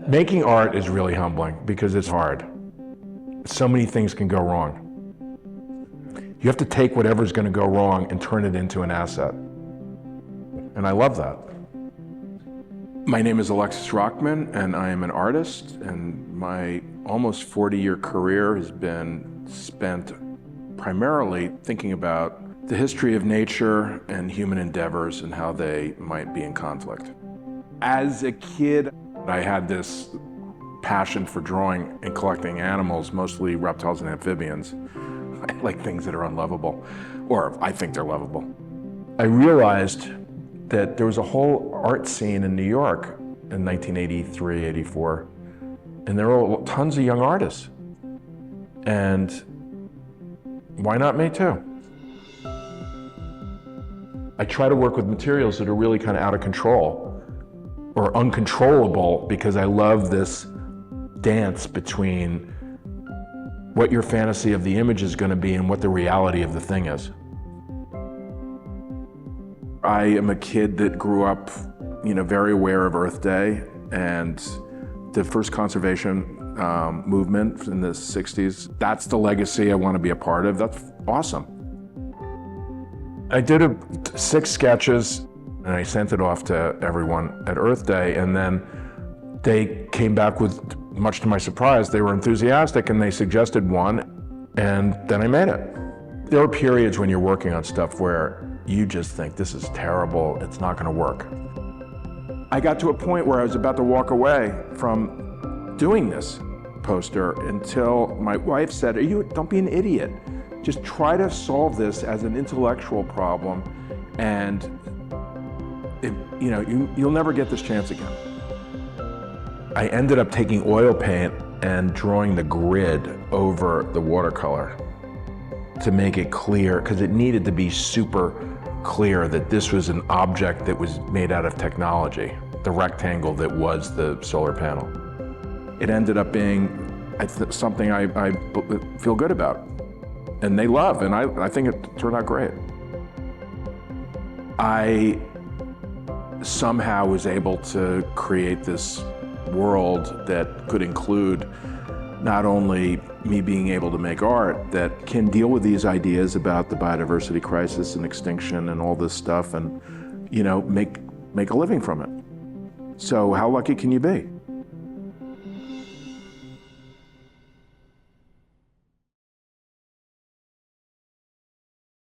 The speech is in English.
Making art is really humbling because it's hard. So many things can go wrong. You have to take whatever's going to go wrong and turn it into an asset. And I love that. My name is Alexis Rockman, and I am an artist, and my almost 40-year career has been spent primarily thinking about the history of nature and human endeavors and how they might be in conflict. As a kid, I had this passion for drawing and collecting animals, mostly reptiles and amphibians. I like things that are unlovable, or I think they're lovable. I realized that there was a whole art scene in New York in 1983, 84, and there were tons of young artists. And why not me too? I try to work with materials that are really kind of out of control or uncontrollable, because I love this dance between what your fantasy of the image is going to be and what the reality of the thing is. I am a kid that grew up, very aware of Earth Day and the first conservation movement in the 60s. That's the legacy I want to be a part of. That's awesome. I did 6 sketches and I sent it off to everyone at Earth Day, and then they came back with, much to my surprise, they were enthusiastic and they suggested one, and then I made it. There are periods when you're working on stuff where you just think, this is terrible, it's not gonna work. I got to a point where I was about to walk away from doing this poster until my wife said, don't be an idiot. Just try to solve this as an intellectual problem, and you'll never get this chance again. I ended up taking oil paint and drawing the grid over the watercolor to make it clear, because it needed to be super clear that this was an object that was made out of technology, the rectangle that was the solar panel. It ended up being something I feel good about, and they love, and I think it turned out great. I somehow was able to create this world that could include not only me being able to make art that can deal with these ideas about the biodiversity crisis and extinction and all this stuff, and make a living from it. So how lucky can you be?